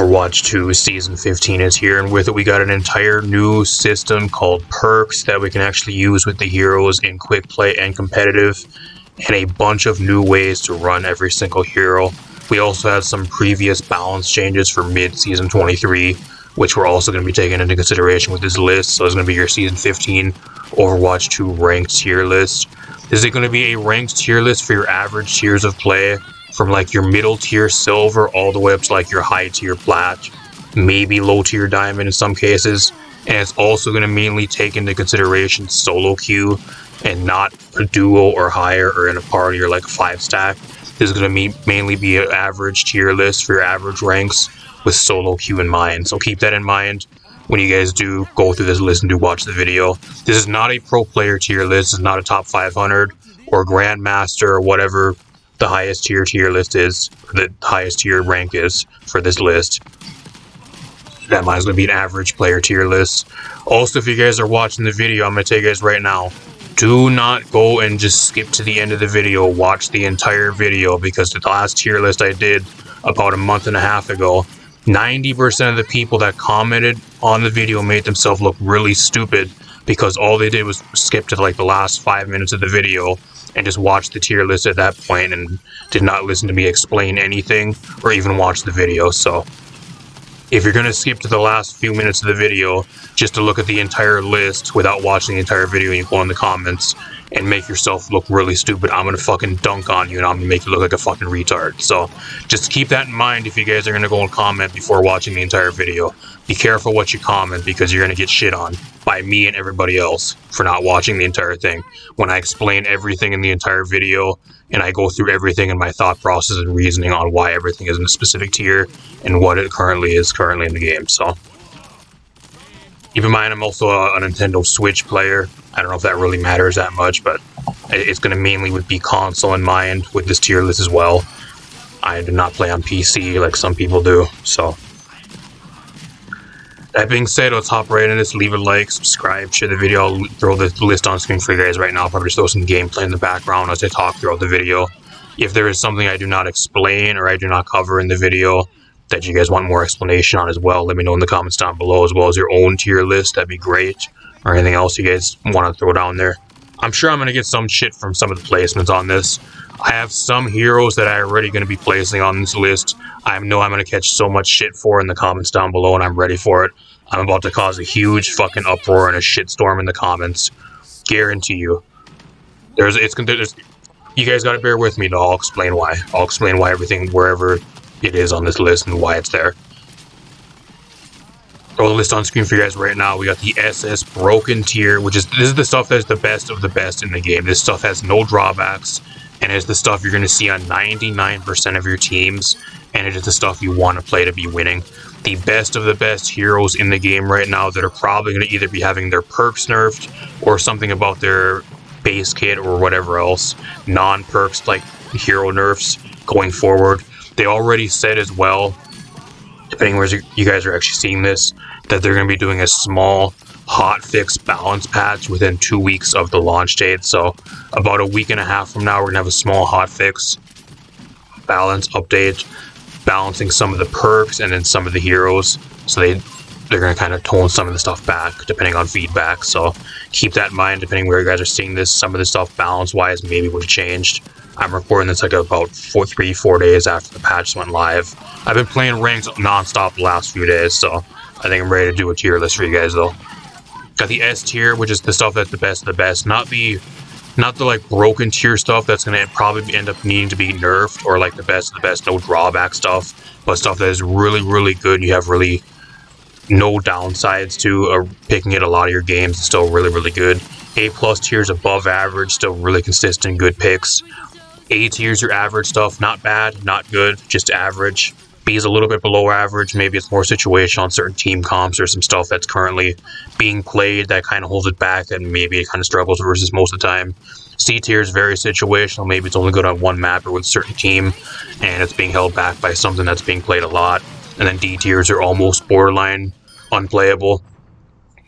Overwatch 2 Season 15 is here, and with it we got an entire new system called Perks that we can actually use with the heroes in quick play and competitive, and a bunch of new ways to run every single hero. We also had some previous balance changes for mid-Season 23, which we're also going to be taking into consideration with this list. So it's going to be your Season 15 Overwatch 2 ranked tier list. This is going to be a ranked tier list for your average tiers of play, from like your middle tier silver all the way up to like your high tier plat, maybe low tier diamond in some cases. And it's also going to mainly take into consideration solo queue and not a duo or higher or in a party or like a 5-stack. This is going to mainly be an average tier list for your average ranks with solo queue in mind. So keep that in mind when you guys do go through this list and do watch the video. This is not a pro player tier list. It's not a top 500 or grandmaster or whatever the highest tier list is, the highest tier rank is for this list. That mine's going to be an average player tier list. Also, if you guys are watching the video, I'm going to tell you guys right now, do not go and just skip to the end of the video. Watch the entire video, because the last tier list I did about a month and a half ago, 90% of the people that commented on the video made themselves look really stupid because all they did was skip to like the last 5 minutes of the video and just watch the tier list at that point and did not listen to me explain anything or even watch the video. So if you're going to skip to the last few minutes of the video just to look at the entire list without watching the entire video, and you go in the comments and make yourself look really stupid, I'm going to fucking dunk on you and I'm going to make you look like a fucking retard. So just keep that in mind if you guys are going to go and comment before watching the entire video. Be careful what you comment, because you're going to get shit on by me and everybody else for not watching the entire thing. When I explain everything in the entire video and I go through everything in my thought process and reasoning on why everything is in a specific tier and what it currently is in the game. So keep in mind, I'm also a Nintendo Switch player. I don't know if that really matters that much, but it's going to mainly be console in mind with this tier list as well. I do not play on PC like some people do. So that being said, let's hop right into this. Leave a like, subscribe, share the video. I'll throw the list on screen for you guys right now. I'll probably just throw some gameplay in the background as I talk throughout the video. If there is something I do not explain or I do not cover in the video that you guys want more explanation on as well, let me know in the comments down below, as well as your own tier list. That'd be great. Or anything else you guys want to throw down there. I'm sure I'm going to get some shit from some of the placements on this. I have some heroes that I'm already going to be placing on this list. I know I'm going to catch so much shit for in the comments down below, and I'm ready for it. I'm about to cause a huge fucking uproar and a shitstorm in the comments. Guarantee you. You guys got to bear with me, though. I'll explain why. I'll explain why everything, wherever it is on this list and why it's there. Throw the list on screen for you guys right now. We got the SS Broken tier, this is the stuff that's the best of the best in the game. This stuff has no drawbacks, and it's the stuff you're going to see on 99% of your teams, and it is the stuff you want to play to be winning. The best of the best heroes in the game right now that are probably going to either be having their perks nerfed or something about their base kit or whatever else, non-perks like hero nerfs going forward. They already said as well, depending where you guys are actually seeing this, that they're going to be doing a small hotfix balance patch within 2 weeks of the launch date. So about a week and a half from now, we're going to have a small hotfix balance update, balancing some of the perks and then some of the heroes. So they're going to kind of tone some of the stuff back depending on feedback. So keep that in mind depending where you guys are seeing this. Some of the stuff balance-wise maybe would have changed. I'm recording this like about 3-4 days after the patch went live. I've been playing ranked non-stop the last few days, so I think I'm ready to do a tier list for you guys though. Got the S tier, which is the stuff that's the best of the best. Not the like broken tier stuff that's going to probably end up needing to be nerfed, or like the best of the best, no drawback stuff, but stuff that is really, really good and you have really no downsides to, or picking it a lot of your games is still really, really good. A+ tiers above average, still really consistent, good picks. A tier's your average stuff, not bad, not good, just average. B is a little bit below average, maybe it's more situational on certain team comps or some stuff that's currently being played that kind of holds it back, and maybe it kind of struggles versus most of the time. C tier is very situational, maybe it's only good on one map or with a certain team, and it's being held back by something that's being played a lot. And then D tiers are almost borderline unplayable.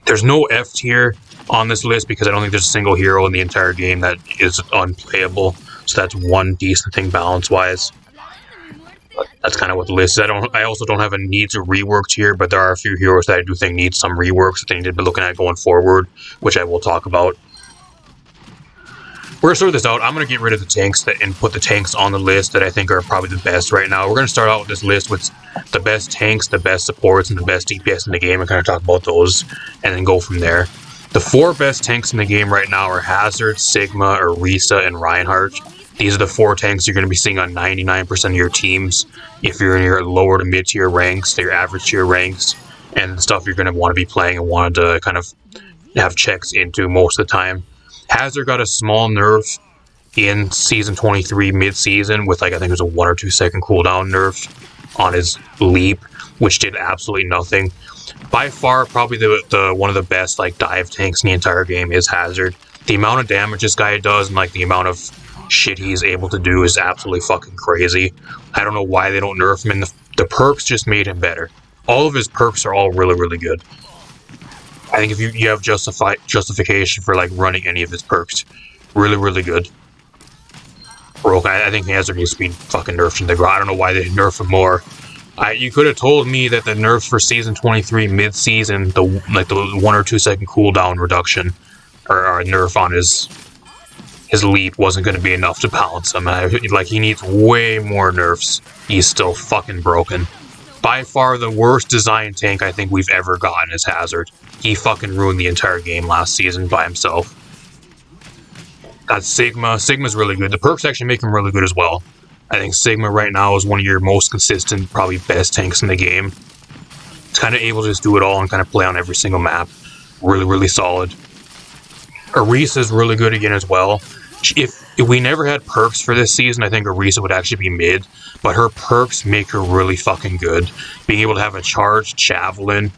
There's no F tier on this list because I don't think there's a single hero in the entire game that is unplayable. So that's one decent thing balance-wise. That's kind of what the list is. I also don't have a needs or reworked here, but there are a few heroes that I do think need some reworks that they need to be looking at going forward, which I will talk about. We're gonna sort this out. I'm gonna get rid of the tanks and put the tanks on the list that I think are probably the best right now. We're gonna start out with this list with the best tanks, the best supports, and the best DPS in the game, and kind of talk about those, and then go from there. The 4 best tanks in the game right now are Hazard, Sigma, Orisa, and Reinhardt. These are the 4 tanks you're going to be seeing on 99% of your teams. If you're in your lower to mid tier ranks, your average tier ranks, and stuff you're going to want to be playing and want to kind of have checks into most of the time. Hazard got a small nerf in Season 23 mid-season with, like, I think it was a 1 or 2 second cooldown nerf on his leap, which did absolutely nothing. By far, probably the one of the best, like, dive tanks in the entire game is Hazard. The amount of damage this guy does and, like, the amount of shit he's able to do is absolutely fucking crazy. I don't know why they don't nerf him, and the perks just made him better. All of his perks are all really, really good. I think if you have justification for, like, running any of his perks, really, really good. Broke. I think Hazard needs to be fucking nerfed in the ground. I don't know why they didn't nerf him more. You could have told me that the nerfs for Season 23 mid-season, the 1 or 2 second cooldown reduction, or nerf on his leap wasn't going to be enough to balance him. Like, he needs way more nerfs. He's still fucking broken. By far the worst design tank I think we've ever gotten is Hazard. He fucking ruined the entire game last season by himself. That's Sigma. Sigma's really good. The perks actually make him really good as well. I think Sigma right now is one of your most consistent, probably best tanks in the game. It's kind of able to just do it all and kind of play on every single map. Really, really solid. Orisa is really good again as well. If we never had perks for this season, I think Orisa would actually be mid, but her perks make her really fucking good. Being able to have a charged javelin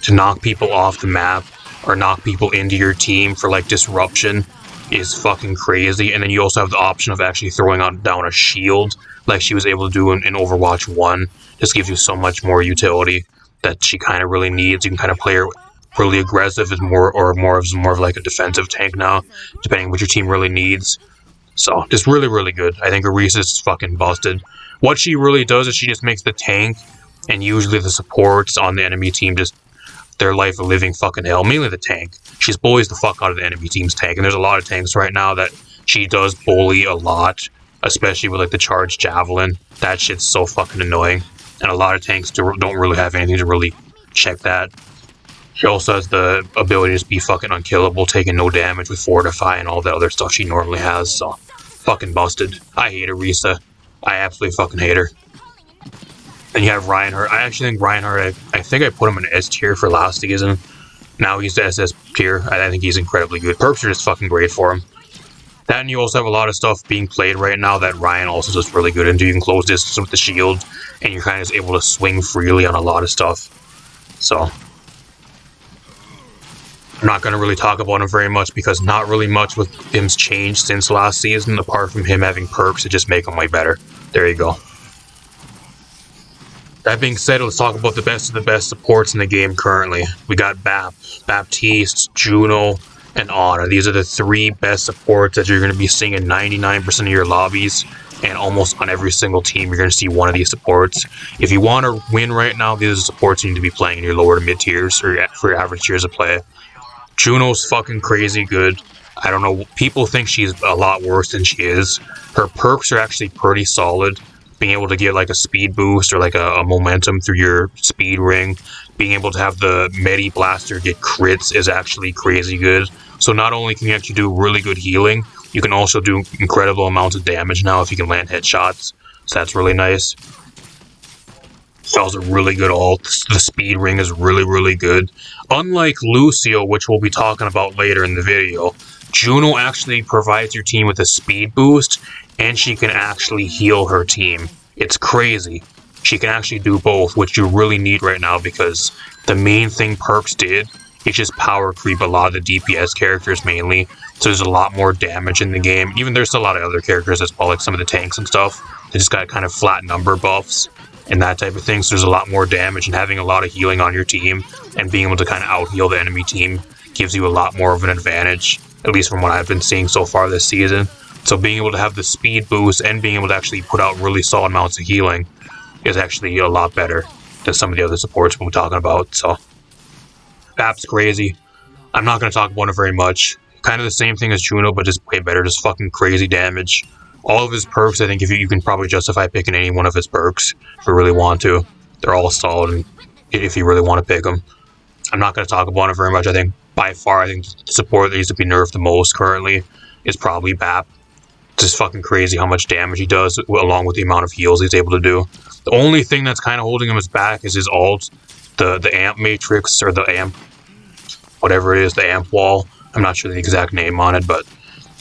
to knock people off the map or knock people into your team for, like, disruption is fucking crazy. And then you also have the option of actually throwing down a shield like she was able to do in Overwatch 1. Just gives you so much more utility that she kind of really needs. You can kind of play her really aggressive as more of like a defensive tank now, depending on what your team really needs. So just really, really good. I think Orisa's fucking busted. What she really does is she just makes the tank and usually the supports on the enemy team just their life a living fucking hell. Mainly the tank. She's bullies the fuck out of the enemy team's tank, and there's a lot of tanks right now that she does bully a lot, especially with, like, the charged javelin. That shit's so fucking annoying, and a lot of tanks don't really have anything to really check that. She also has the ability to just be fucking unkillable, taking no damage with Fortify and all that other stuff she normally has, so fucking busted. I hate Orisa. I absolutely fucking hate her. And you have Reinhardt. I actually think Reinhardt, I think I put him in S tier for last season. Now he's the SS tier. I think he's incredibly good. Perks are just fucking great for him. That, and you also have a lot of stuff being played right now that Ryan also does really good into. You can close distance with the shield, and you're kind of able to swing freely on a lot of stuff. So I'm not going to really talk about him very much because not really much with him's changed since last season, apart from him having perks that just make him way better. There you go. That being said, let's talk about the best of the best supports in the game currently. We got Baptiste, Juno, and Ana. These are the 3 best supports that you're going to be seeing in 99% of your lobbies, and almost on every single team you're going to see one of these supports. If you want to win right now, these are the supports you need to be playing in your lower to mid tiers, or for your average tiers of play. Juno's fucking crazy good. I don't know, people think she's a lot worse than she is. Her perks are actually pretty solid. Being able to get, like, a speed boost or, like, a momentum through your speed ring. Being able to have the Medi Blaster get crits is actually crazy good. So not only can you actually do really good healing, you can also do incredible amounts of damage now if you can land headshots. So that's really nice. Spells are really good ult. The speed ring is really, really good. Unlike Lucio, which we'll be talking about later in the video, Juno actually provides your team with a speed boost, and she can actually heal her team. It's crazy. She can actually do both, which you really need right now because the main thing Perks did is just power creep a lot of the DPS characters mainly. So there's a lot more damage in the game. Even there's a lot of other characters as well, like some of the tanks and stuff. They just got kind of flat number buffs and that type of thing. So there's a lot more damage, and having a lot of healing on your team and being able to kind of out-heal the enemy team gives you a lot more of an advantage, at least from what I've been seeing so far this season. So being able to have the speed boost and being able to actually put out really solid amounts of healing is actually a lot better than some of the other supports we're talking about. So Bap's crazy. I'm not going to talk about it very much. Kind of the same thing as Juno, but just way better. Just fucking crazy damage. All of his perks, I think if you can probably justify picking any one of his perks if you really want to. They're all solid and if you really want to pick them. I'm not going to talk about it very much. I think by far, I think the support that needs to be nerfed the most currently is probably Bap. Just fucking crazy how much damage he does along with the amount of heals he's able to do. The only thing that's kind of holding him back is his ult, the amp matrix or the amp, whatever it is, the amp wall. I'm not sure the exact name on it, but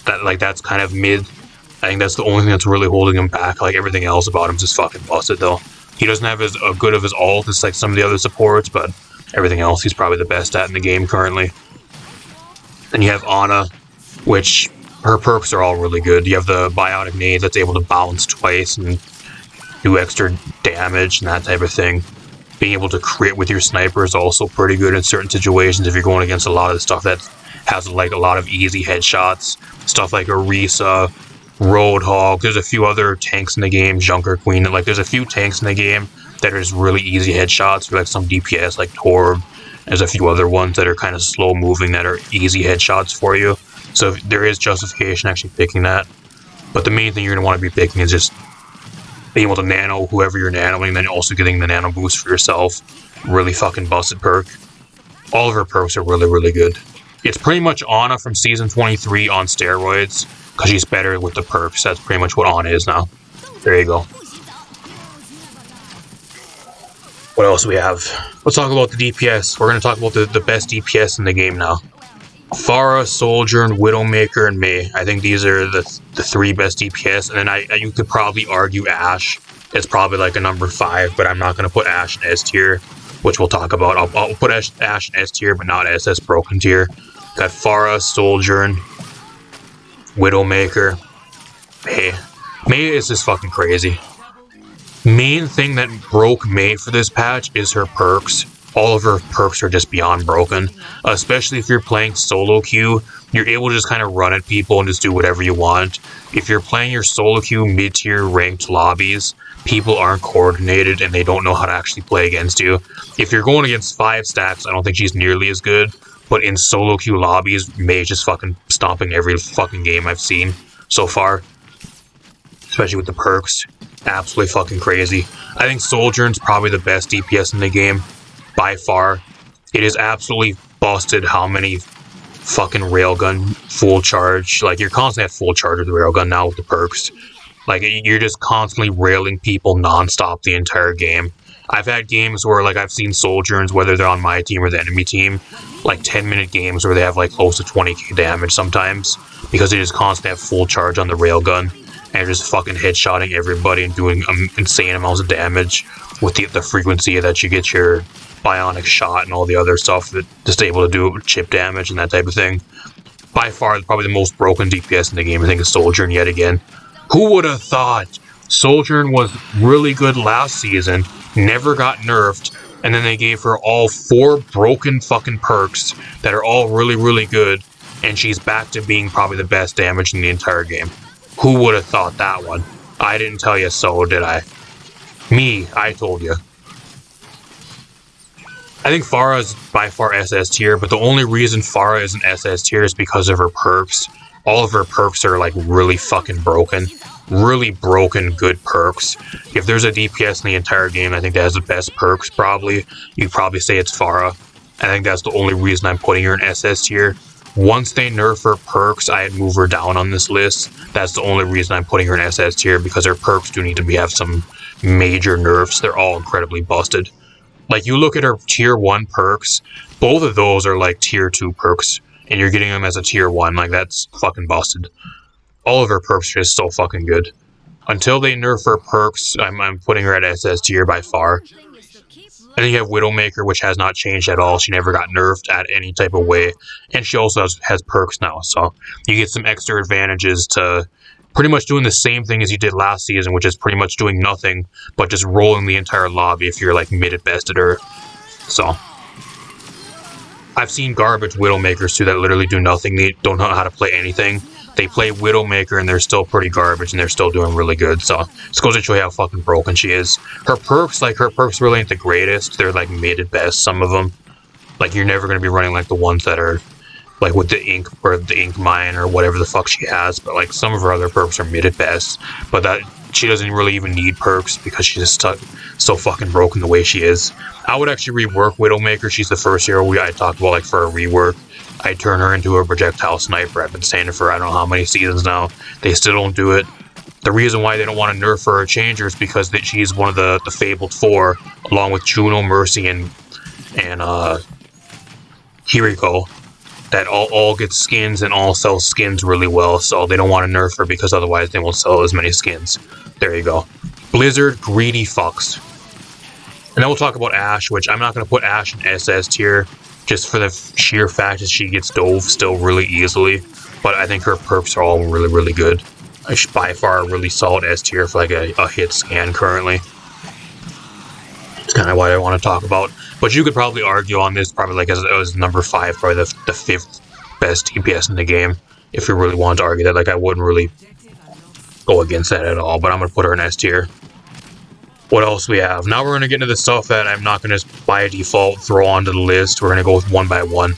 that's kind of mid. I think that's the only thing that's really holding him back. Like everything else about him's just fucking busted though. He doesn't have as good of his ult as like some of the other supports, but everything else he's probably the best at in the game currently. Then you have Ana, which her perks are all really good. You have the biotic nade that's able to bounce twice and do extra damage and that type of thing. Being able to crit with your sniper is also pretty good in certain situations if you're going against a lot of the stuff that has like a lot of easy headshots. Stuff like Orisa, Roadhog. There's a few other tanks in the game, Junker Queen. Like there's a few tanks in the game that are just really easy headshots for like some DPS like Torb. There's a few other ones that are kind of slow moving that are easy headshots for you. So there is justification actually picking that. But the main thing you're going to want to be picking is just being able to nano whoever you're nanoing, and then also getting the nano boost for yourself. Really fucking busted perk. All of her perks are really, really good. It's pretty much Ana from Season 23 on steroids, because she's better with the perks. That's pretty much what Ana is now. There you go. What else do we have? Let's talk about the DPS. We're going to talk about the best DPS in the game now. Pharah, Sojourn, Widowmaker, and Mei. I think these are the three best DPS. And then you could probably argue Ashe is probably like a number 5, but I'm not going to put Ashe in S tier, which we'll talk about. I'll put Ashe in S tier, but not SS broken tier. Got Pharah, Sojourn, Widowmaker, Mei. Mei is just fucking crazy. Main thing that broke Mei for this patch is her perks. All of her perks are just beyond broken, especially if you're playing solo queue. You're able to just kind of run at people and just do whatever you want. If you're playing your solo queue mid-tier ranked lobbies, people aren't coordinated and they don't know how to actually play against you. If you're going against 5 stacks, I don't think she's nearly as good, but in solo queue lobbies, Mei's just fucking stomping every fucking game I've seen so far, especially with the perks. Absolutely fucking crazy. I think Sojourn's probably the best DPS in the game. By far. It is absolutely busted how many fucking railgun full charge. Like, you're constantly at full charge with the railgun now with the perks. Like, you're just constantly railing people non-stop the entire game. I've had games where, like, I've seen Sojourns, whether they're on my team or the enemy team, like 10-minute games where they have, like, close to 20k damage sometimes, because they just constantly have full charge on the railgun, and they're just fucking headshotting everybody and doing insane amounts of damage with the frequency that you get your bionic shot and all the other stuff that just able to do chip damage and that type of thing. By far, probably the most broken DPS in the game, I think, is Sojourn yet again. Who would have thought Sojourn was really good last season, never got nerfed, and then they gave her all 4 broken fucking perks that are all really, really good, and she's back to being probably the best damage in the entire game. Who would have thought that one? I didn't tell you so, did I? Me, I told you. I think Pharah is by far SS tier, but the only reason Pharah isn't SS tier is because of her perks. All of her perks are like really fucking broken. Really broken good perks. If there's a DPS in the entire game I think that has the best perks probably, you'd probably say it's Pharah. I think that's the only reason I'm putting her in SS tier. Once they nerf her perks, I'd move her down on this list. That's the only reason I'm putting her in SS tier, because her perks do need to have some major nerfs. They're all incredibly busted. Like, you look at her tier 1 perks, both of those are like tier 2 perks, and you're getting them as a tier 1, like, that's fucking busted. All of her perks are just so fucking good. Until they nerf her perks, I'm putting her at SS tier by far. And then you have Widowmaker, which has not changed at all. She never got nerfed at any type of way, and she also has perks now, so you get some extra advantages to pretty much doing the same thing as you did last season, which is pretty much doing nothing, but just rolling the entire lobby if you're like mid at best at her. So, I've seen garbage Widowmakers too that literally do nothing. They don't know how to play anything. they play Widowmaker and they're still pretty garbage and they're still doing really good. So just goes to show you how fucking broken she is. Her perks really ain't the greatest. They're like mid at best, some of them. Like you're never gonna be running like the ones that are like with the ink or the ink mine or whatever the fuck she has, but like some of her other perks are mid at best. But that she doesn't really even need perks because she's just so fucking broken the way she is. I would actually rework Widowmaker. She's the first hero I talked about like for a rework. I'd turn her into a projectile sniper. I've been saying it for I don't know how many seasons now. They still don't do it. The reason why they don't want to nerf her or change her is because she's one of the Fabled Four, along with Juno, Mercy, and Kiriko, that all get skins and all sell skins really well, so they don't want to nerf her because otherwise they won't sell as many skins. There you go. Blizzard, greedy fucks. And then we'll talk about Ashe, which I'm not going to put Ashe in SS tier, just for the sheer fact that she gets dove still really easily, but I think her perks are all really, really good. She's by far a really solid S tier for like a hit scan currently. It's kind of what I want to talk about. But you could probably argue on this, probably like as number 5, probably the 5th best DPS in the game. If you really want to argue that, like I wouldn't really go against that at all. But I'm gonna put her in S tier. What else we have? Now we're gonna get into the stuff that I'm not gonna by default throw onto the list. We're gonna go with one by one.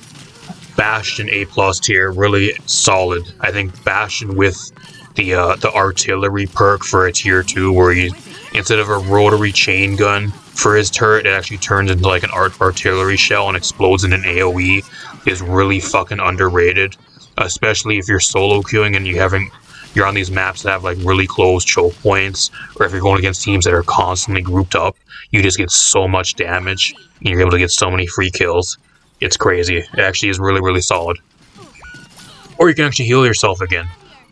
Bastion A+ tier, really solid. I think Bastion with the artillery perk for a tier 2, where he, instead of a rotary chain gun for his turret, it actually turns into like an artillery shell and explodes in an AoE, is really fucking underrated. Especially if you're solo queuing and you're on these maps that have like really close choke points, or if you're going against teams that are constantly grouped up, you just get so much damage and you're able to get so many free kills. It's crazy. It actually is really, really solid. Or you can actually heal yourself again.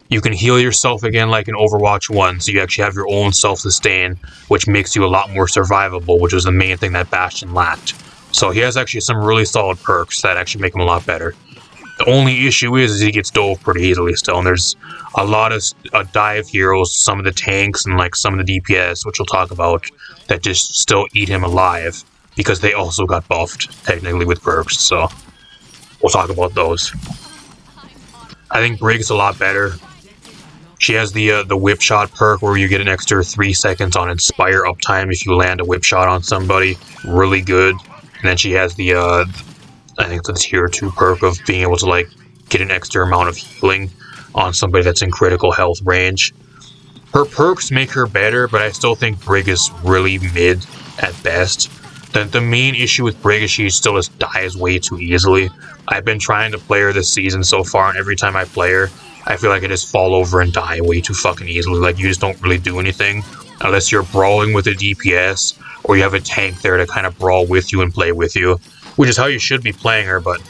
You can heal yourself again like in Overwatch 1, so you actually have your own self-sustain, which makes you a lot more survivable, which was the main thing that Bastion lacked. So he has actually some really solid perks that actually make him a lot better. The only issue is he gets dove pretty easily still, and there's a lot of dive heroes, some of the tanks, and like some of the DPS, which we'll talk about, that just still eat him alive, because they also got buffed, technically, with perks, so we'll talk about those. I think Brig's a lot better. She has the whip shot perk where you get an extra 3 seconds on Inspire uptime if you land a whip shot on somebody. Really good. And then she has the, I think the tier 2 perk of being able to like get an extra amount of healing on somebody that's in critical health range. Her perks make her better, but I still think Brig is really mid at best. The main issue with Brig is she still just dies way too easily. I've been trying to play her this season so far, and every time I play her, I feel like I just fall over and die way too fucking easily. Like, you just don't really do anything unless you're brawling with a DPS or you have a tank there to kind of brawl with you and play with you, which is how you should be playing her. But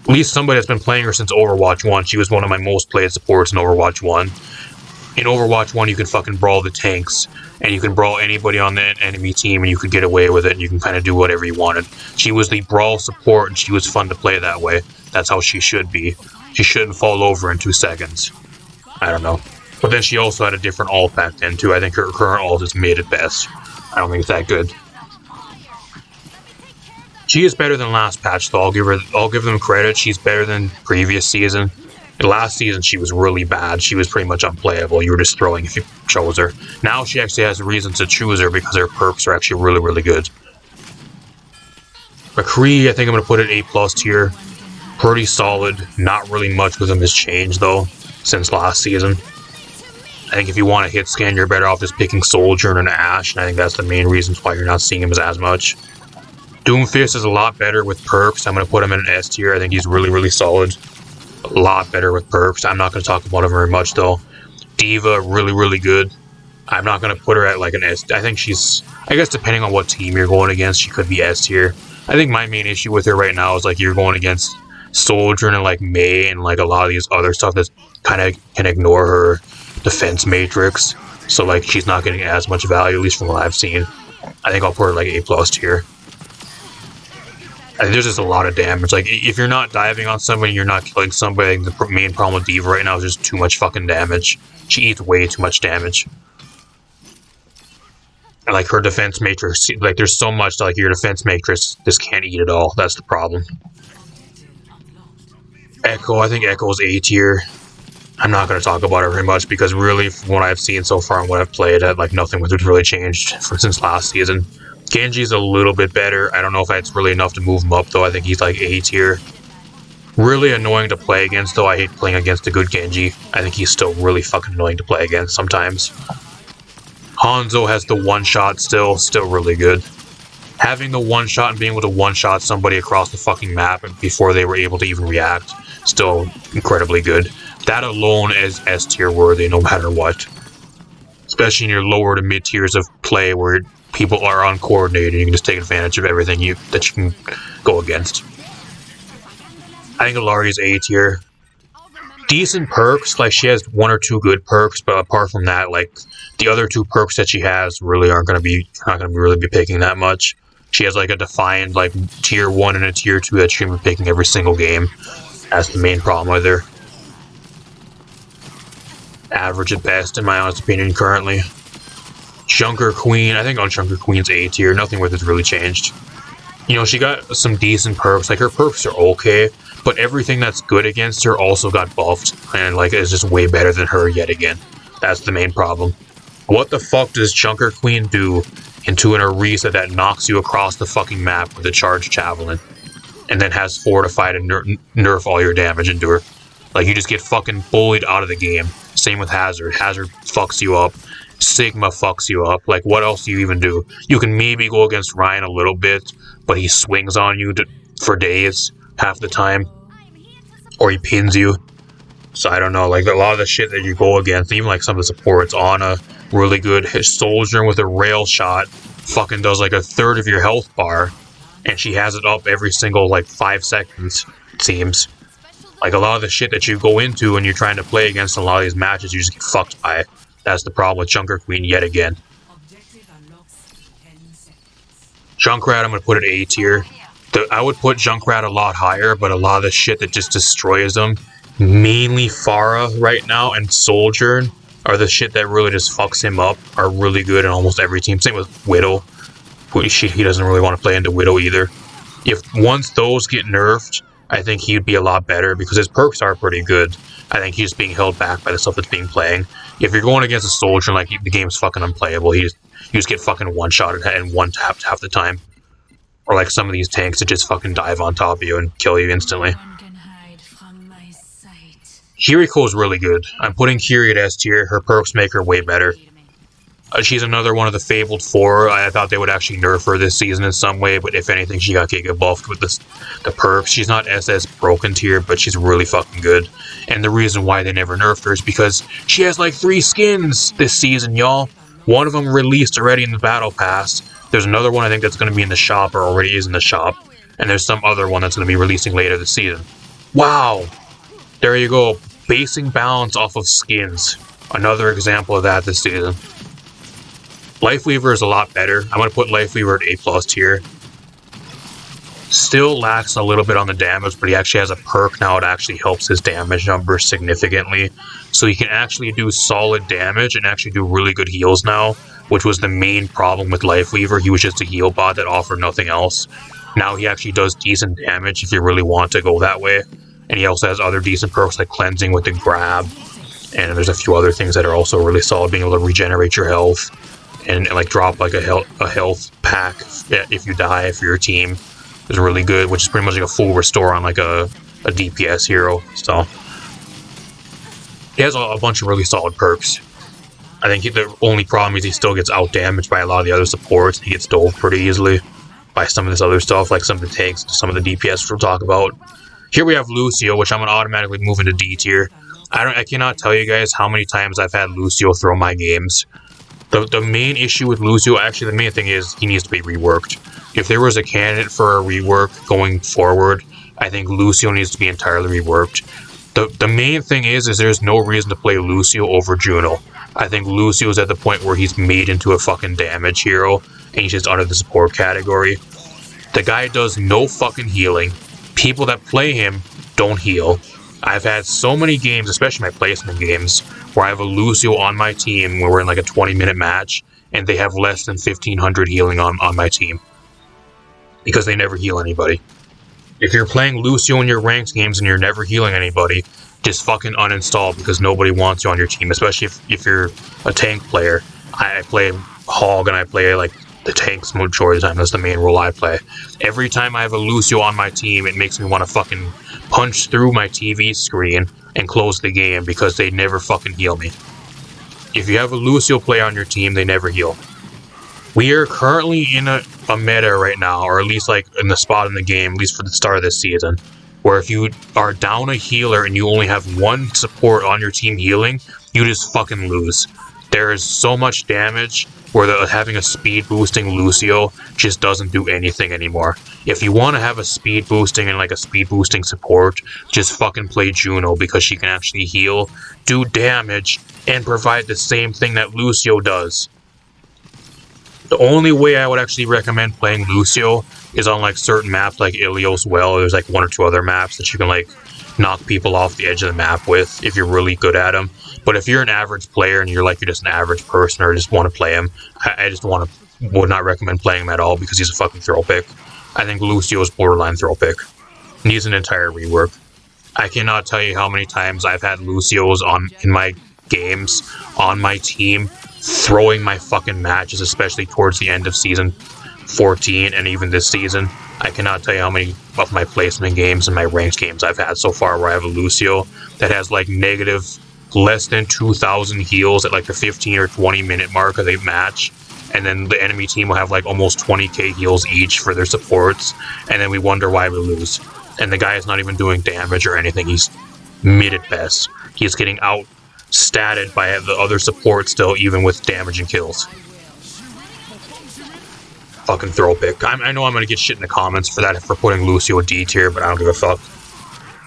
at least somebody that's been playing her since Overwatch 1. She was one of my most played supports in Overwatch 1. In Overwatch 1, you can fucking brawl the tanks, and you can brawl anybody on the enemy team, and you can get away with it, and you can kind of do whatever you wanted. She was the brawl support, and she was fun to play that way. That's how she should be. She shouldn't fall over in 2 seconds. I don't know. But then she also had a different ult back then, too. I think her current ult is mid at best. I don't think it's that good. She is better than last patch, though. I'll give them credit. She's better than previous season. Last season, she was really bad. She was pretty much unplayable. You were just throwing if you chose her. Now she actually has reasons to choose her because her perks are actually really, really good. McCree, I think I'm going to put it A+ tier. Pretty solid. Not really much with him has changed, though, since last season. I think if you want to hit scan, you're better off just picking Soldier and Ashe, and I think that's the main reasons why you're not seeing him as much. Doomfist is a lot better with perks. I'm going to put him in an S tier. I think he's really, really solid. A lot better with perks. I'm not going to talk about him very much, though. Diva, really, really good. I'm not going to put her at like an S. I think she's, I guess depending on what team you're going against, she could be S tier. I think my main issue with her right now is like you're going against Soldier and like Mei and like a lot of these other stuff that kind of can ignore her defense matrix. So like she's not getting as much value, at least from what I've seen. I think I'll put her like A+ tier. I think there's just a lot of damage. Like, if you're not diving on somebody, you're not killing somebody. The main problem with Diva right now is just too much fucking damage. She eats way too much damage. And, like, her defense matrix, like, there's so much, like, your defense matrix just can't eat it all. That's the problem. Echo, I think Echo is A tier. I'm not going to talk about it very much because really, from what I've seen so far and what I've played, like nothing was really changed since last season. Genji's a little bit better. I don't know if that's really enough to move him up though. I think he's like A tier. Really annoying to play against though. I hate playing against a good Genji. I think he's still really fucking annoying to play against sometimes. Hanzo has the one shot still really good. Having the one shot and being able to one shot somebody across the fucking map before they were able to even react, still incredibly good. That alone is S tier worthy no matter what. Especially in your lower to mid tiers of play where people are uncoordinated and you can just take advantage of everything that you can go against. I think Ilaria's A tier. Decent perks, like she has one or two good perks, but apart from that, like the other two perks that she has really aren't gonna be really be picking that much. She has like a defined like tier 1 and a tier 2 that she's gonna be picking every single game. That's the main problem with her. Average at best, in my honest opinion, currently. Junker Queen, I think on Junker Queen's A tier, nothing with it's really changed. You know, she got some decent perks, like her perks are okay, but everything that's good against her also got buffed, and like is just way better than her yet again. That's the main problem. What the fuck does Junker Queen do into an Orisa that knocks you across the fucking map with a charged javelin, and then has Fortify to nerf all your damage into her? Like, you just get fucking bullied out of the game. Same with Hazard. Hazard fucks you up. Sigma fucks you up. Like, what else do you even do? You can maybe go against Ryan a little bit, but he swings on you for days, half the time. Or he pins you. So I don't know, like a lot of the shit that you go against, even like some of the supports, Ana, really good. His Soldier with a rail shot fucking does like a third of your health bar, and she has it up every single like 5 seconds, it seems. Like a lot of the shit that you go into when you're trying to play against a lot of these matches, you just get fucked by it. That's the problem with Junker Queen yet again. Junkrat, I'm gonna put it A tier. I would put Junkrat a lot higher, but a lot of the shit that just destroys them, mainly Pharah right now and Soldier, are the shit that really just fucks him up, are really good in almost every team. Same with Widow. He doesn't really want to play into Widow either. If once those get nerfed, I think he'd be a lot better because his perks are pretty good. I think he's being held back by the stuff that's being playing. If you're going against a Soldier, like the game's fucking unplayable, you just get fucking one-shotted and one-tapped half the time. Or like some of these tanks that just fucking dive on top of you and kill you instantly. Kiriko's really good. I'm putting Kiri at S tier. Her perks make her way better. She's another one of the Fabled 4. I thought they would actually nerf her this season in some way, but if anything, she got Giga buffed with the perks. She's not SS broken tier, but she's really fucking good. And the reason why they never nerfed her is because she has like 3 skins this season, y'all. One of them released already in the Battle Pass. There's another one I think that's going to be in the shop or already is in the shop. And there's some other one that's going to be releasing later this season. Wow! There you go. Basing balance off of skins. Another example of that this season. Lifeweaver is a lot better. I'm going to put Lifeweaver at A+ tier. Still lacks a little bit on the damage, but he actually has a perk now. It actually helps his damage number significantly. So he can actually do solid damage and actually do really good heals now, which was the main problem with Lifeweaver. He was just a heal bot that offered nothing else. Now he actually does decent damage if you really want to go that way. And he also has other decent perks like Cleansing with the Grab. And there's a few other things that are also really solid, being able to regenerate your health. And like drop like a health pack if you die for your team is really good, which is pretty much like a full restore on like a DPS hero. So he has a bunch of really solid perks. I think the only problem is he still gets out damaged by a lot of the other supports. He gets dove pretty easily by some of this other stuff, like some of the tanks, some of the DPS we'll talk about. Here we have Lucio, which I'm gonna automatically move into D tier. I cannot tell you guys how many times I've had Lucio throw my games. The main issue with Lucio, actually the main thing is he needs to be reworked. If there was a candidate for a rework going forward, I think Lucio needs to be entirely reworked. The main thing is there's no reason to play Lucio over Juno. I think Lucio's at the point where he's made into a fucking damage hero, and he's just under the support category. The guy does no fucking healing. People that play him don't heal. I've had so many games, especially my placement games, where I have a Lucio on my team where we're in like a 20-minute match, and they have less than 1500 healing on my team. Because they never heal anybody. If you're playing Lucio in your ranked games and you're never healing anybody, just fucking uninstall because nobody wants you on your team, especially if you're a tank player. I play Hog and I play like the tanks majority of the time. That's the main role I play. Every time I have a Lucio on my team, it makes me want to fucking punch through my TV screen and close the game because they never fucking heal me. If you have a Lucio player on your team, they never heal. We are currently in a meta right now, or at least like in the spot in the game, at least for the start of this season, where if you are down a healer and you only have one support on your team healing, you just fucking lose. There is so much damage where having a speed boosting Lucio just doesn't do anything anymore. If you want to have a speed boosting and like a speed boosting support, just fucking play Juno because she can actually heal, do damage, and provide the same thing that Lucio does. The only way I would actually recommend playing Lucio is on like certain maps like Ilios Well. There's like one or two other maps that you can like knock people off the edge of the map with if you're really good at them. But if you're an average player and you're just an average person or just want to play him, I just would not recommend playing him at all because he's a fucking throw pick. I think Lucio's borderline throw pick. Needs an entire rework. I cannot tell you how many times I've had Lucios in my games on my team throwing my fucking matches, especially towards the end of season 14 and even this season. I cannot tell you how many of my placement games and my ranked games I've had so far where I have a Lucio that has like negative less than 2,000 heals at like the 15 or 20 minute mark of the match, and then the enemy team will have like almost 20k heals each for their supports, and then we wonder why we lose. And the guy is not even doing damage or anything. He's mid at best. He's getting out statted by the other support still, even with damage and kills. Fucking throw pick. I know I'm gonna get shit in the comments for that for putting Lucio D tier, but I don't give a fuck.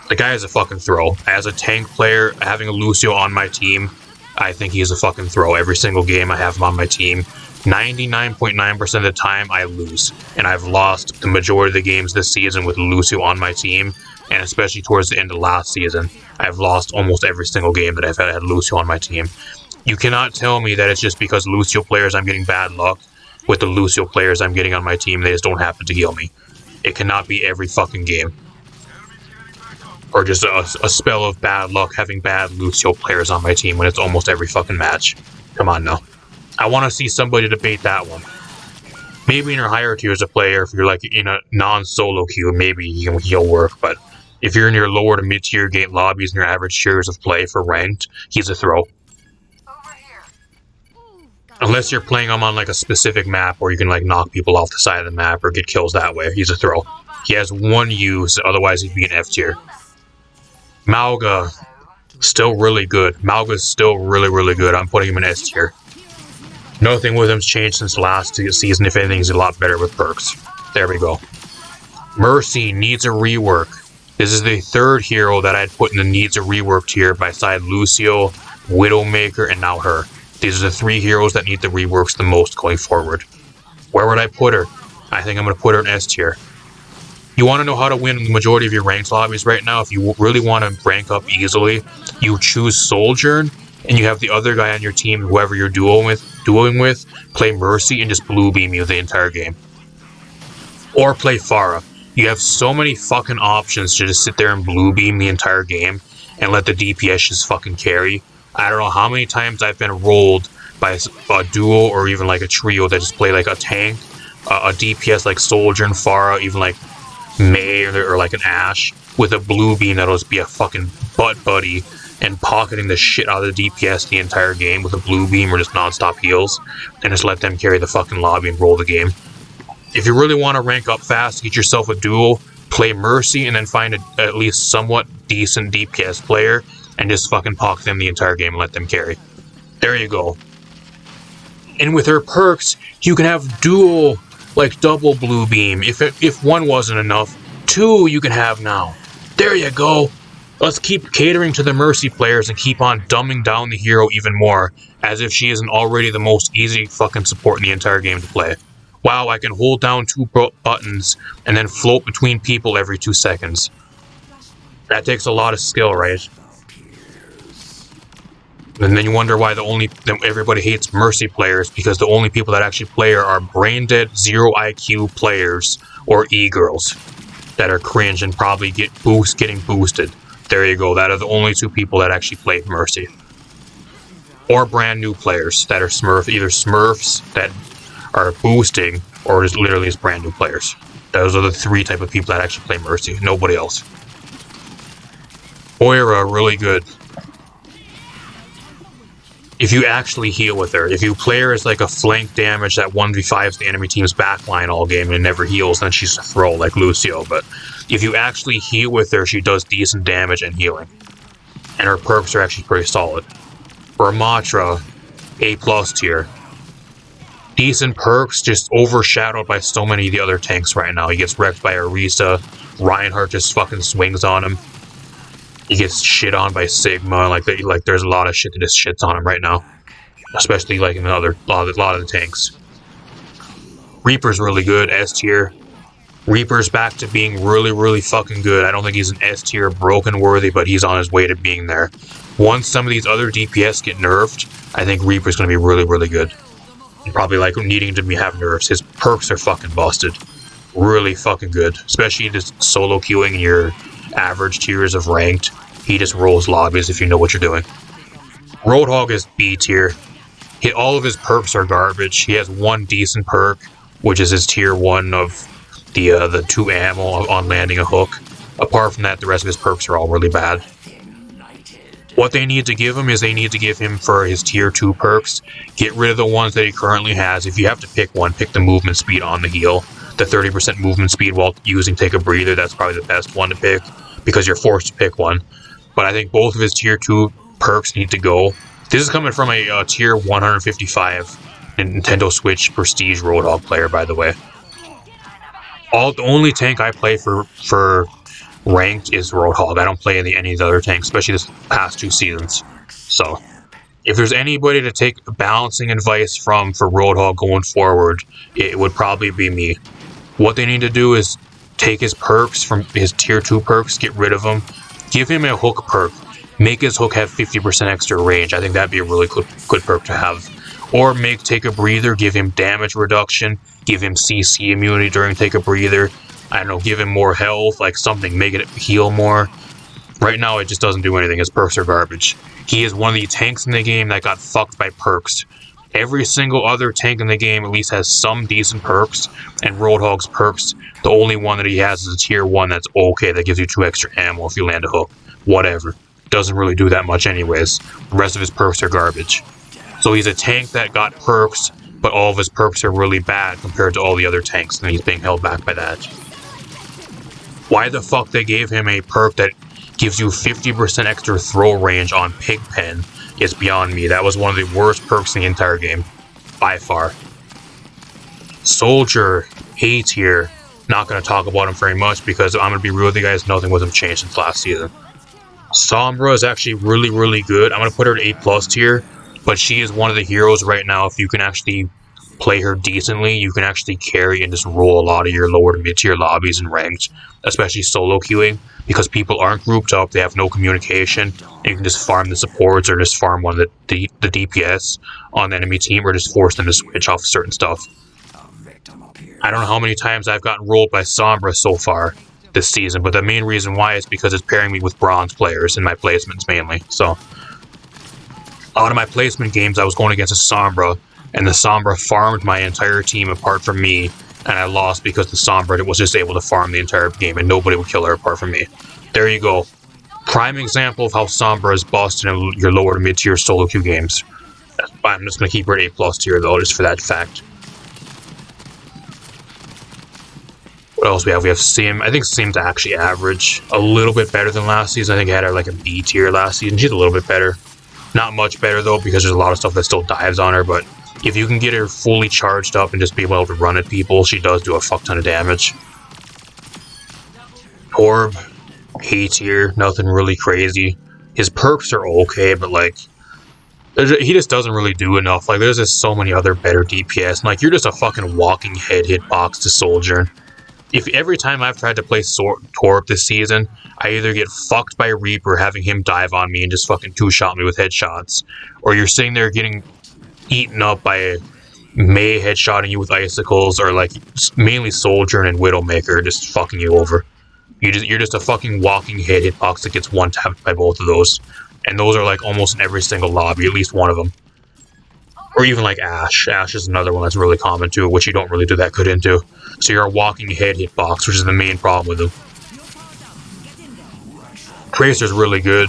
The guy is a fucking throw. As a tank player, having a Lucio on my team, I think he's a fucking throw. Every single game I have him on my team, 99.9% of the time I lose. And I've lost the majority of the games this season with Lucio on my team, and especially towards the end of last season, I've lost almost every single game that I've had Lucio on my team. You cannot tell me that it's just because Lucio players I'm getting bad luck with the Lucio players I'm getting on my team, they just don't happen to heal me. It cannot be every fucking game. Or just a spell of bad luck having bad Lucio players on my team when it's almost every fucking match. Come on now. I want to see somebody debate that one. Maybe in your higher tiers of player, if you're like in a non-solo queue, maybe he'll work, but if you're in your lower to mid-tier game lobbies and your average tiers of play for ranked, he's a throw. Unless you're playing him on like a specific map where you can like knock people off the side of the map or get kills that way, he's a throw. He has one use, otherwise he'd be an F tier. Malga, still really good. Malga's still really, really good. I'm putting him in S tier. Nothing with him's changed since last season. If anything, he's a lot better with perks. There we go. Mercy needs a rework. This is the third hero that I'd put in the needs a rework tier beside Lucio, Widowmaker, and now her. These are the three heroes that need the reworks the most going forward. Where would I put her? I think I'm going to put her in S tier. You want to know how to win the majority of your ranked lobbies right now? If you really want to rank up easily, you choose Sojourn, and you have the other guy on your team, whoever you're duoing with, play Mercy and just blue beam you the entire game. Or play Pharah. You have so many fucking options to just sit there and blue beam the entire game and let the DPS just fucking carry. I don't know how many times I've been rolled by a duo or even like a trio that just play like a tank, a DPS like Sojourn, Pharah, even like May or like an Ashe with a blue beam that'll just be a fucking butt buddy and pocketing the shit out of the DPS the entire game with a blue beam or just non-stop heals, and just let them carry the fucking lobby and roll the game. If you really want to rank up fast, get yourself a duo, play Mercy, and then find at least somewhat decent DPS player and just fucking pocket them the entire game and let them carry. There you go. And with her perks, you can have dual, like double blue beam. If one wasn't enough, two you can have now. There you go. Let's keep catering to the Mercy players and keep on dumbing down the hero even more, as if she isn't already the most easy fucking support in the entire game to play. Wow, I can hold down two buttons and then float between people every 2 seconds. That takes a lot of skill, right? And then you wonder why everybody hates Mercy players, because the only people that actually play her are brain dead, 0 IQ players or e-girls that are cringe and probably getting boosted. There you go. That are the only two people that actually play Mercy. Or brand new players that are either Smurfs that are boosting, or just literally just brand new players. Those are the three type of people that actually play Mercy. Nobody else. Moira, really good. If you actually heal with her, if you play her as like a flank damage that 1v5s the enemy team's backline all game and never heals, then she's a throw like Lucio. But if you actually heal with her, she does decent damage and healing. And her perks are actually pretty solid. Ramatra, A+ tier. Decent perks, just overshadowed by so many of the other tanks right now. He gets wrecked by Arisa. Reinhardt just fucking swings on him. He gets shit on by Sigma. Like there's a lot of shit that just shits on him right now, especially like in a lot of the tanks. Reaper's really good, S tier. Reaper's back to being really fucking good. I don't think he's an S tier broken worthy, but he's on his way to being there. Once some of these other DPS get nerfed, I think Reaper's gonna be really good. And probably like needing to have nerfs. His perks are fucking busted. Really fucking good, especially just solo queuing in your average tiers of ranked. He just rolls lobbies if you know what you're doing. Roadhog is B tier. All of his perks are garbage. He has one decent perk, which is his tier 1 of the 2 ammo on landing a hook. Apart from that, the rest of his perks are all really bad. What they need to give him is they need to give him for his tier 2 perks, get rid of the ones that he currently has. If you have to pick one, pick the movement speed on the heal. The 30% movement speed while using Take a Breather, that's probably the best one to pick, because you're forced to pick one. But I think both of his tier 2 perks need to go. This is coming from a tier 155 Nintendo Switch Prestige Roadhog player, by the way. The only tank I play for ranked is Roadhog. I don't play any of the other tanks, especially this past 2 seasons. So, if there's anybody to take balancing advice from for Roadhog going forward, it would probably be me. What they need to do is take his perks from his tier 2 perks, get rid of them, give him a hook perk, make his hook have 50% extra range. I think that'd be a really good perk to have. Or Take a Breather, give him damage reduction, give him CC immunity during Take a Breather. I don't know, give him more health, like something, make it heal more. Right now, it just doesn't do anything. His perks are garbage. He is one of the tanks in the game that got fucked by perks. Every single other tank in the game at least has some decent perks, and Roadhog's perks, the only one that he has is a tier 1 that's okay, that gives you 2 extra ammo if you land a hook. Whatever. Doesn't really do that much anyways. The rest of his perks are garbage. So he's a tank that got perks, but all of his perks are really bad compared to all the other tanks, and he's being held back by that. Why the fuck they gave him a perk that gives you 50% extra throw range on Pigpen is beyond me. That was one of the worst perks in the entire game, by far. Soldier, A tier. Not going to talk about him very much because I'm going to be real with you guys, nothing with him changed since last season. Sombra is actually really good. I'm going to put her at A+ tier, but she is one of the heroes right now. If you can actually play her decently, you can actually carry and just roll a lot of your lower to mid-tier lobbies and ranked, especially solo queuing, because people aren't grouped up, they have no communication, and you can just farm the supports or just farm one of the DPS on the enemy team, or just force them to switch off certain stuff. I don't know how many times I've gotten rolled by Sombra so far this season, but the main reason why is because it's pairing me with bronze players in my placements mainly. So, out of my placement games, I was going against a Sombra, and the Sombra farmed my entire team apart from me, and I lost because the Sombra was just able to farm the entire game, and nobody would kill her apart from me. There you go. Prime example of how Sombra is busted in your lower to mid-tier solo queue games. I'm just going to keep her at A+ tier, though, just for that fact. What else we have? We have Sim. I think Sim's actually average. A little bit better than last season. I think I had her like a B tier last season. She's a little bit better. Not much better, though, because there's a lot of stuff that still dives on her, but if you can get her fully charged up and just be able to run at people, she does do a fuck ton of damage. Orb, A tier, nothing really crazy. His perks are okay, but like, he just doesn't really do enough. Like, there's just so many other better DPS, and like, you're just a fucking walking head hitbox to Soldier. If every time I've tried to play Torb this season, I either get fucked by Reaper having him dive on me and just fucking two-shot me with headshots, or you're sitting there getting eaten up by Mei headshotting you with icicles, or like mainly Soldier and Widowmaker just fucking you over. You're just a fucking walking hitbox that gets one tapped by both of those. And those are like almost in every single lobby, at least one of them. Or even like Ashe. Ashe is another one that's really common too, which you don't really do that good into. So you're a walking hitbox, which is the main problem with them. Tracer's really good.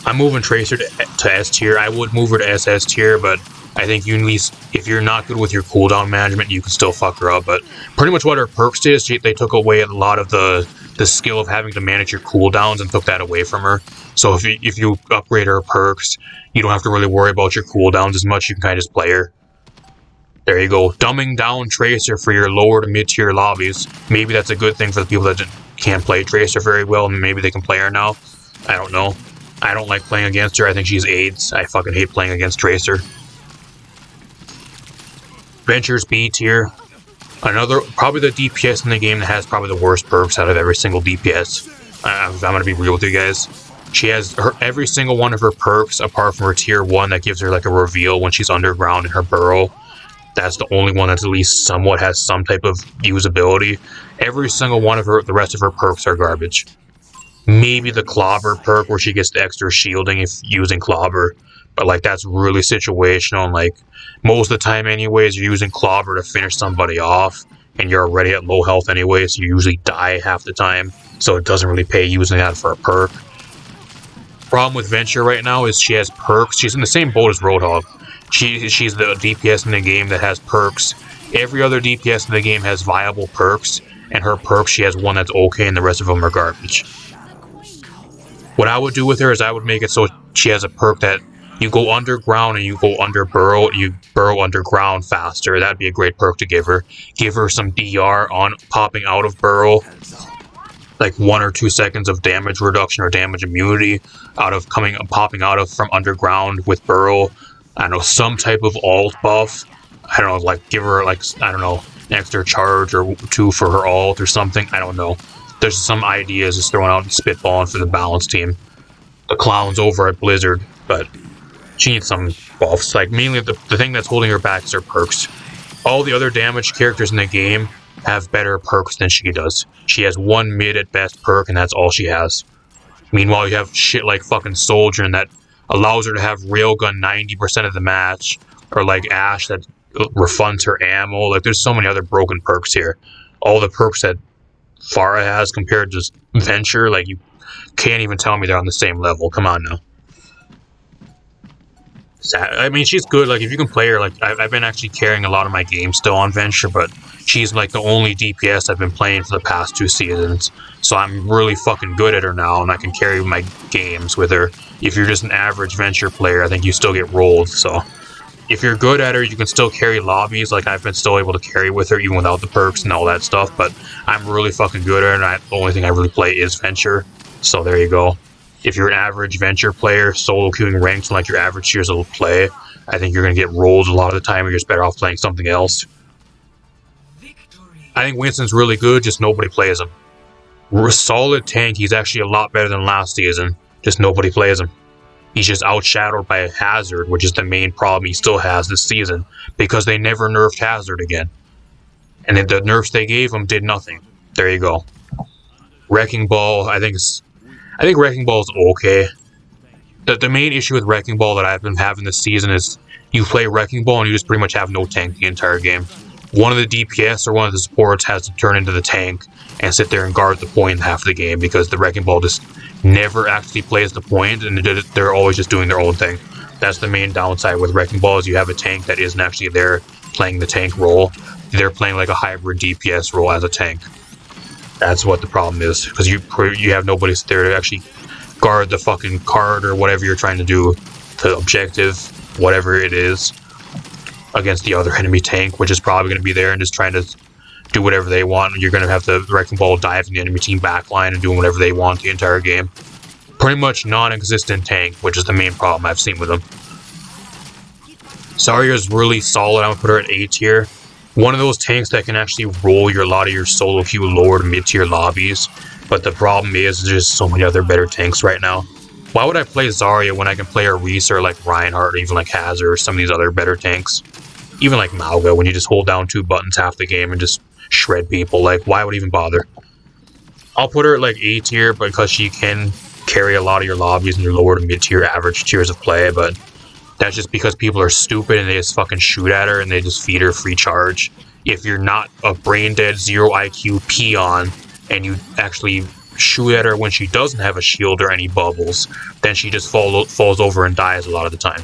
I'm moving Tracer to S tier. I would move her to SS tier, but I think you at least, if you're not good with your cooldown management, you can still fuck her up. But pretty much what her perks did is they took away a lot of the skill of having to manage your cooldowns and took that away from her. So if you upgrade her perks, you don't have to really worry about your cooldowns as much. You can kind of just play her. There you go. Dumbing down Tracer for your lower to mid-tier lobbies. Maybe that's a good thing for the people that can't play Tracer very well, and maybe they can play her now. I don't know. I don't like playing against her. I think she's AIDS. I fucking hate playing against Tracer. Venture's B tier. Probably the DPS in the game that has probably the worst perks out of every single DPS. I'm gonna be real with you guys. She has every single one of her perks, apart from her tier 1 that gives her like a reveal when she's underground in her burrow. That's the only one that at least somewhat has some type of usability. Every single one of the rest of her perks are garbage. Maybe the Clobber perk where she gets the extra shielding if using Clobber. But like that's really situational, and like most of the time anyways, you're using Clobber to finish somebody off, and you're already at low health anyway, so you usually die half the time. So it doesn't really pay using that for a perk. Problem with Venture right now is she has perks. She's in the same boat as Roadhog. She's the DPS in the game that has perks. Every other DPS in the game has viable perks, and her perks, she has one that's okay and the rest of them are garbage. What I would do with her is I would make it so she has a perk that you go underground and you go under burrow, you burrow underground faster. That'd be a great perk to give her. Give her some DR on popping out of burrow, like 1 or 2 seconds of damage reduction or damage immunity out of popping out of from underground with burrow. I don't know, some type of alt buff. I don't know, like give her like, I don't know, an extra charge or 2 for her alt or something. I don't know. There's some ideas just throwing out and spitballing for the balance team. The clown's over at Blizzard, but she needs some buffs. Like mainly the thing that's holding her back is her perks. All the other damage characters in the game have better perks than she does. She has 1 mid at best perk, and that's all she has. Meanwhile, you have shit like fucking Soldier that allows her to have Railgun 90% of the match, or like Ashe that refunds her ammo. Like there's so many other broken perks here. All the perks that Pharah has compared to Venture, like you can't even tell me they're on the same level. Come on now. I mean, she's good. Like if you can play her, like I've been actually carrying a lot of my games still on Venture, but she's like the only DPS I've been playing for the past 2 seasons. So I'm really fucking good at her now, and I can carry my games with her. If you're just an average Venture player, I think you still get rolled. So if you're good at her, you can still carry lobbies. Like I've been still able to carry with her even without the perks and all that stuff. But I'm really fucking good at her, and the only thing I really play is Venture. So there you go. If you're an average Venture player, solo queuing ranks like your average tiers will play, I think you're going to get rolled a lot of the time, or you're just better off playing something else. I think Winston's really good, just nobody plays him. We're a solid tank. He's actually a lot better than last season, just nobody plays him. He's just outshadowed by Hazard, which is the main problem he still has this season, because they never nerfed Hazard again. And then the nerfs they gave him did nothing. There you go. Wrecking Ball, I think Wrecking Ball is okay. The main issue with Wrecking Ball that I've been having this season is you play Wrecking Ball and you just pretty much have no tank the entire game. One of the DPS or one of the supports has to turn into the tank and sit there and guard the point half the game, because the Wrecking Ball just never actually plays the point, and they're always just doing their own thing. That's the main downside with Wrecking Ball, is you have a tank that isn't actually there playing the tank role. They're playing like a hybrid DPS role as a tank. That's what the problem is, because you have nobody there to actually guard the fucking card or whatever you're trying to do, the objective, whatever it is, against the other enemy tank, which is probably going to be there and just trying to do whatever they want. You're going to have the Wrecking Ball dive in the enemy team backline and doing whatever they want the entire game. Pretty much non-existent tank, which is the main problem I've seen with them. Zarya's really solid. I'm going to put her at A tier. One of those tanks that can actually roll a lot of your solo queue lower to mid-tier lobbies. But the problem is there's so many other better tanks right now. Why would I play Zarya when I can play a Reese or like Reinhardt or even like Hazard or some of these other better tanks? Even like Mauga, when you just hold down 2 buttons half the game and just shred people. Like, why would I even bother? I'll put her at like A tier because she can carry a lot of your lobbies in your lower to mid tier average tiers of play, but that's just because people are stupid and they just fucking shoot at her and they just feed her free charge. If you're not a brain dead 0 IQ peon and you actually shoot at her when she doesn't have a shield or any bubbles, then she just falls over and dies a lot of the time.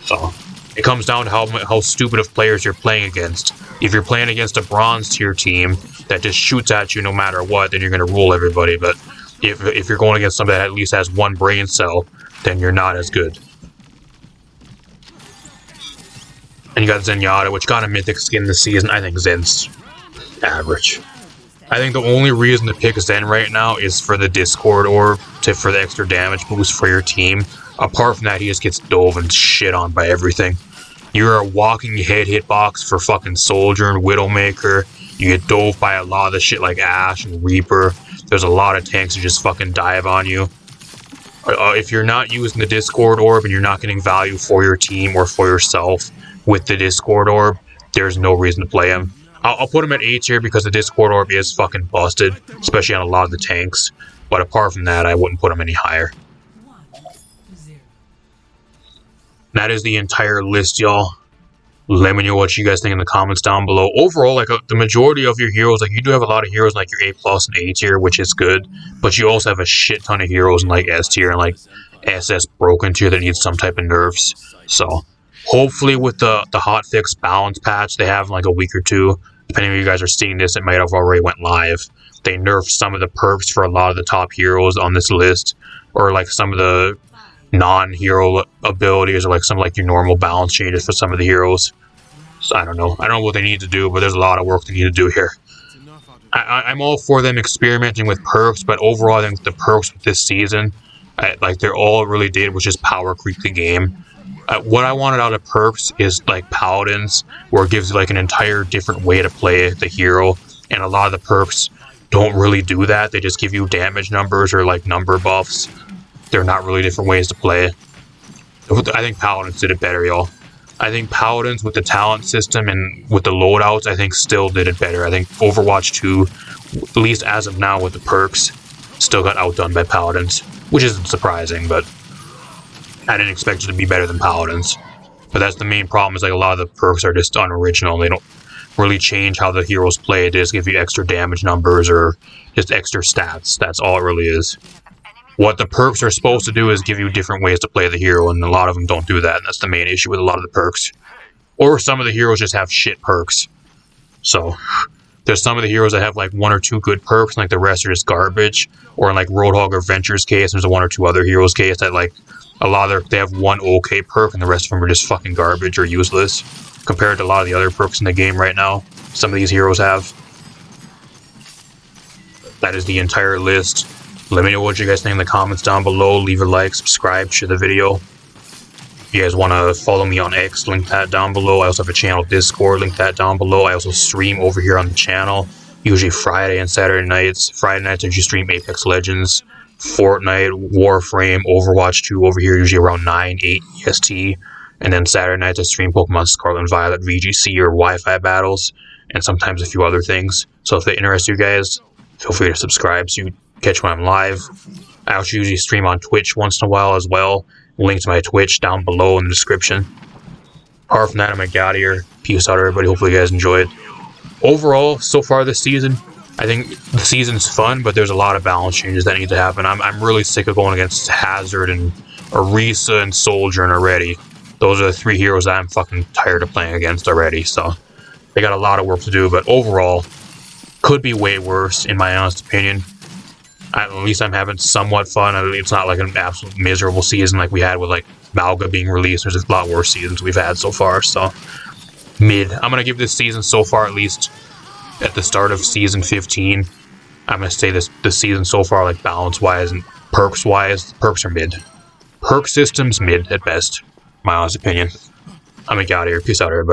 So it comes down to how stupid of players you're playing against. If you're playing against a bronze tier team that just shoots at you no matter what, then you're going to rule everybody. But if you're going against somebody that at least has one brain cell, then you're not as good. And you got Zenyatta, which got a mythic skin this season. I think Zen's average. I think the only reason to pick Zen right now is for the Discord orb, for the extra damage boost for your team. Apart from that, he just gets dove and shit on by everything. You're a walking head hitbox for fucking Soldier and Widowmaker. You get dove by a lot of the shit like Ashe and Reaper. There's a lot of tanks that just fucking dive on you. If you're not using the Discord orb and you're not getting value for your team or for yourself with the Discord orb, there's no reason to play him. I'll put him at A tier because the Discord orb is fucking busted, especially on a lot of the tanks. But apart from that, I wouldn't put him any higher. That is the entire list, y'all. Let me know what you guys think in the comments down below. Overall, like the majority of your heroes, like you do have a lot of heroes like your A+ and A tier, which is good. But you also have a shit ton of heroes in like S tier and like SS broken tier that need some type of nerfs. So hopefully with the hotfix balance patch they have in like a week or two, depending on if you guys are seeing this, it might have already went live. They nerfed some of the perks for a lot of the top heroes on this list, or like some of the non-hero abilities, or like some like your normal balance changes for some of the heroes. So I don't know what they need to do, but there's a lot of work they need to do here. I'm all for them experimenting with perks, but overall I think the perks with this season, like they're all really did was just power creep the game. What I wanted out of perks is like paladins, where it gives you like an entire different way to play the hero, and a lot of the perks don't really do that. They just give you damage numbers or like number buffs. They're not really different ways to play. I think paladins did it better, y'all. I think paladins with the talent system and with the loadouts, I think still did it better. I think Overwatch 2, at least as of now with the perks, still got outdone by paladins, which isn't surprising, but I didn't expect it to be better than paladins. But that's the main problem, is like a lot of the perks are just unoriginal. They don't really change how the heroes play. They just give you extra damage numbers or just extra stats. That's all it really is. What the perks are supposed to do is give you different ways to play the hero, and a lot of them don't do that, and that's the main issue with a lot of the perks. Or some of the heroes just have shit perks. So there's some of the heroes that have like 1 or 2 good perks, and like the rest are just garbage. Or in like Roadhog or Venture's case, there's a 1 or 2 other heroes case that like a lot of they have 1 okay perk, and the rest of them are just fucking garbage or useless compared to a lot of the other perks in the game right now. Some of these heroes have. That is the entire list. Let me know what you guys think in the comments down below. Leave a like, subscribe, share the video. If you guys want to follow me on X, link that down below. I also have a channel Discord, link that down below. I also stream over here on the channel, usually Friday and Saturday nights. Friday nights I usually stream Apex Legends, Fortnite, Warframe, Overwatch 2 over here, usually around 9, 8 EST. And then Saturday nights I stream Pokemon Scarlet and Violet, VGC, or Wi-Fi battles, and sometimes a few other things. So if they interest you guys, feel free to subscribe so you catch when I'm live. I also usually stream on Twitch once in a while as well. Link to my Twitch down below in the description. Apart from that, I'm gonna get out of here. Peace out, everybody. Hopefully you guys enjoyed. Overall, so far this season, I think the season's fun, but there's a lot of balance changes that need to happen. I'm really sick of going against Hazard and Orisa and Soldier and already. Those are the 3 heroes that I'm fucking tired of playing against already, so they got a lot of work to do, but overall, could be way worse, in my honest opinion. At least I'm having somewhat fun. It's not like an absolute miserable season like we had with like Valga being released. There's a lot worse seasons we've had so far, so mid. I'm going to give this season so far, at least at the start of season 15, I'm going to say this season so far, like balance-wise and perks-wise, perks are mid. Perk system's mid at best, my honest opinion. I'm going to get out of here. Peace out, everybody.